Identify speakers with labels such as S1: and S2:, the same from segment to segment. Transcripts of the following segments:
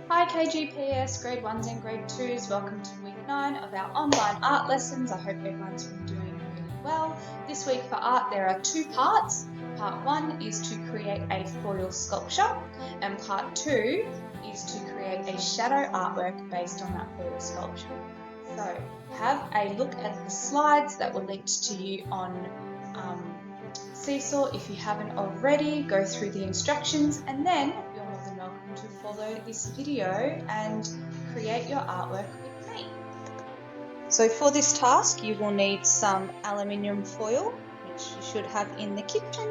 S1: Hi KGPS, grade 1s and grade 2s, welcome to week 9 of our online art lessons. I hope everyone's been doing really well. This week for art there are two parts. Part 1 is to create a foil sculpture and part 2 is to create a shadow artwork based on that foil sculpture. So have a look at the slides that were linked to you on Seesaw. If you haven't already, go through the instructions and then you're more than welcome to follow this video and create your artwork with me. So for this task you will need some aluminium foil, which you should have in the kitchen.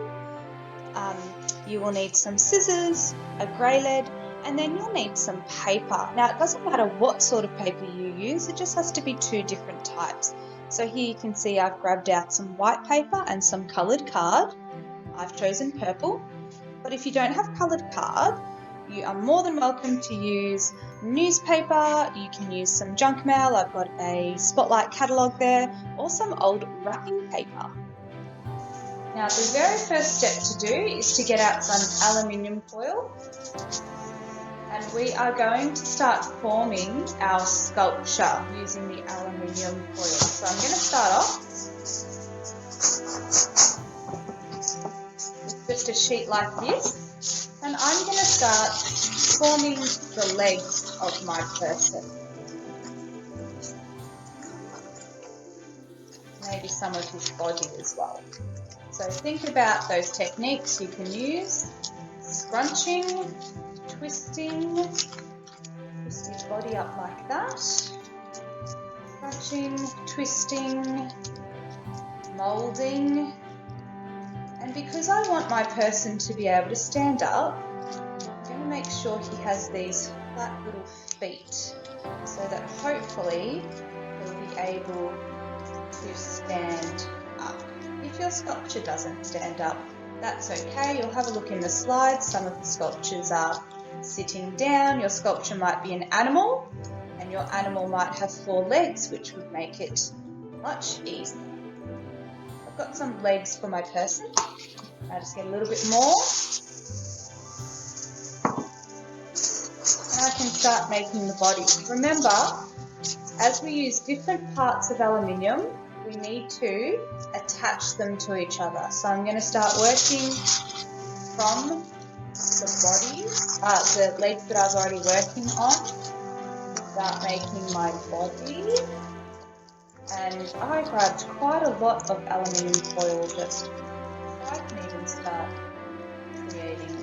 S1: You will need some scissors, a grey lead, and then you'll need some paper. Now it doesn't matter what sort of paper you use, it just has to be two different types. So here you can see I've grabbed out some white paper and some coloured card. I've chosen purple, but if you don't have coloured card, you are more than welcome to use newspaper, you can use some junk mail, I've got a spotlight catalogue there, or some old wrapping paper. Now the very first step to do is to get out some aluminium foil, and we are going to start forming our sculpture using the aluminium foil. So I'm going to start off with just a sheet like this, and I'm going to start forming the legs of my person. Maybe some of his body as well. So think about those techniques you can use: scrunching, twisting, twist his body up like that, scrunching, twisting, moulding. And because I want my person to be able to stand up, I'm going to make sure he has these flat little feet so that hopefully he'll be able to stand up. If your sculpture doesn't stand up, that's okay. You'll have a look in the slides. Some of the sculptures are sitting down. Your sculpture might be an animal, and your animal might have 4 legs, which would make it much easier. I've got some legs for my person. I'll just get a little bit more. And I can start making the body. Remember, as we use different parts of aluminium, we need to attach them to each other. So I'm going to start working from the body, the legs that I was already working on. Start making my body. And I grabbed quite a lot of aluminium foil just so I can even start creating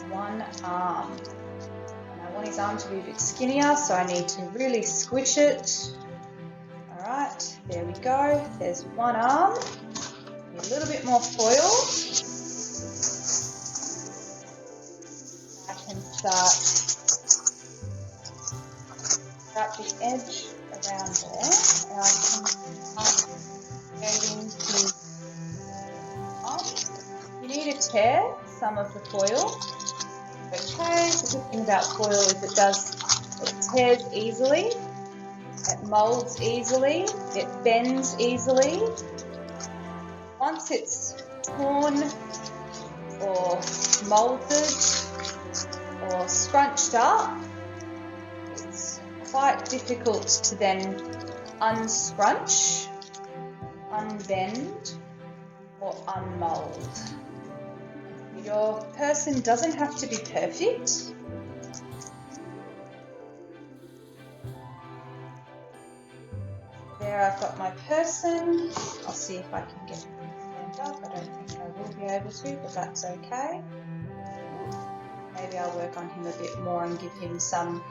S1: one arm. And I want his arm to be a bit skinnier, so I need to really squish it. Alright, there we go. There's one arm. Need a little bit more foil. I can start the edge around there, and I can start creating his arm. You need to tear some of the foil. Okay, the good thing about foil is it tears easily. It moulds easily, it bends easily. Once it's torn or moulded or scrunched up, it's quite difficult to then unscrunch, unbend or unmould. Your person doesn't have to be perfect. There I've got my person. I'll see if I can get him to stand up. I don't think I will be able to, but that's okay. Maybe I'll work on him a bit more and give him some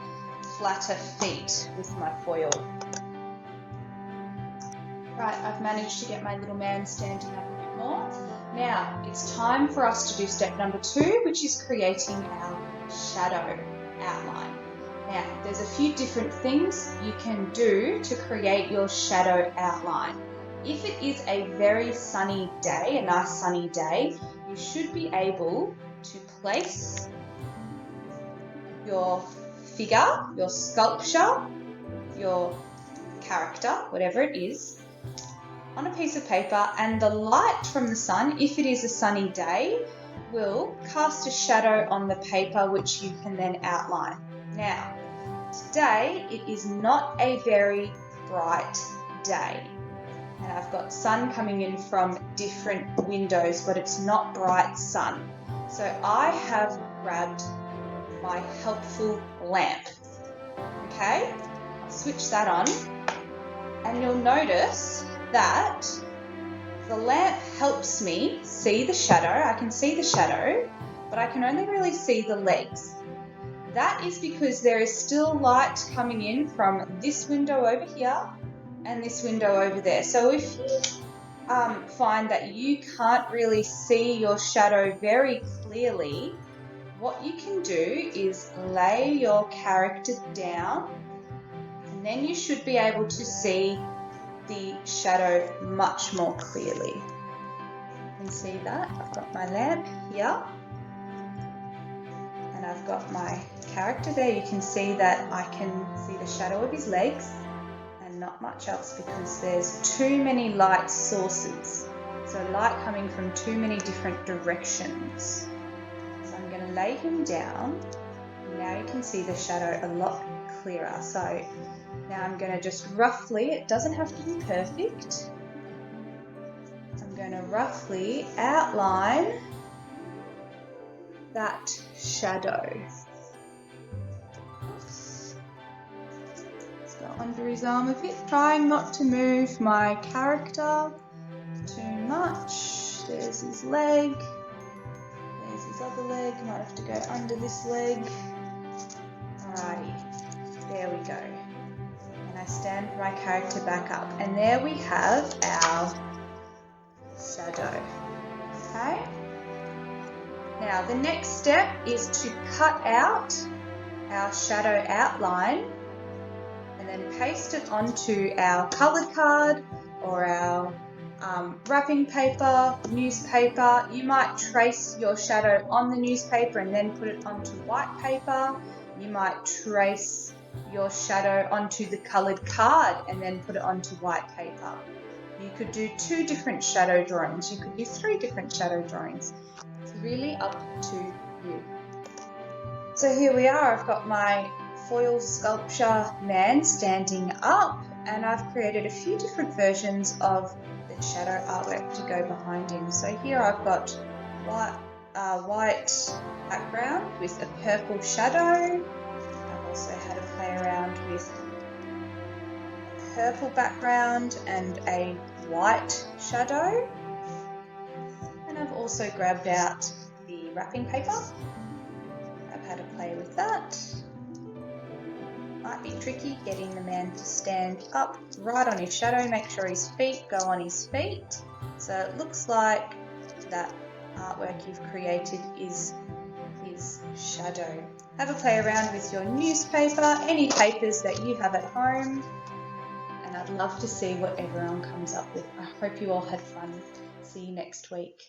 S1: flatter feet with my foil. Right, I've managed to get my little man standing up a bit more. Now, it's time for us to do step number 2, which is creating our shadow outline. Now, there's a few different things you can do to create your shadow outline. If it is a very sunny day, a nice sunny day, you should be able to place your figure, your sculpture, your character, whatever it is, on a piece of paper, and the light from the sun, if it is a sunny day, will cast a shadow on the paper which you can then outline. Now, today it is not a very bright day. And I've got sun coming in from different windows, but it's not bright sun. So I have grabbed my helpful lamp. Okay, I'll switch that on, and you'll notice that the lamp helps me see the shadow. I can see the shadow, but I can only really see the legs. That is because there is still light coming in from this window over here and this window over there. So if you find that you can't really see your shadow very clearly, what you can do is lay your character down, and then you should be able to see the shadow much more clearly. You can see that I've got my lamp here and I've got my character there. You can see that I can see the shadow of his legs and not much else because there's too many light sources. So light coming from too many different directions. So I'm going to lay him down. Now you can see the shadow a lot clearer. So now I'm going to just roughly, it doesn't have to be perfect, I'm going to roughly outline that shadow. Oops. Let's go under his arm a bit, trying not to move my character too much. There's his leg, there's his other leg, might have to go under this leg. Alrighty, there we go. And I stand my character back up, and there we have our shadow. Okay? Now the next step is to cut out our shadow outline and then paste it onto our coloured card or our wrapping paper, newspaper. You might trace your shadow on the newspaper and then put it onto white paper. You might trace your shadow onto the coloured card and then put it onto white paper. You could do 2 different shadow drawings. You could do 3 different shadow drawings. It's really up to you. So here we are. I've got my foil sculpture man standing up, and I've created a few different versions of the shadow artwork to go behind him. So here I've got white background with a purple shadow. I've also had a play around with purple background and a white shadow, and I've also grabbed out the wrapping paper. I've had a play with that. Might be tricky getting the man to stand up right on his shadow. Make sure his feet go on his feet. So it looks like that artwork you've created is his shadow. Have a play around with your newspaper, any papers that you have at home, and I'd love to see what everyone comes up with. I hope you all had fun. See you next week.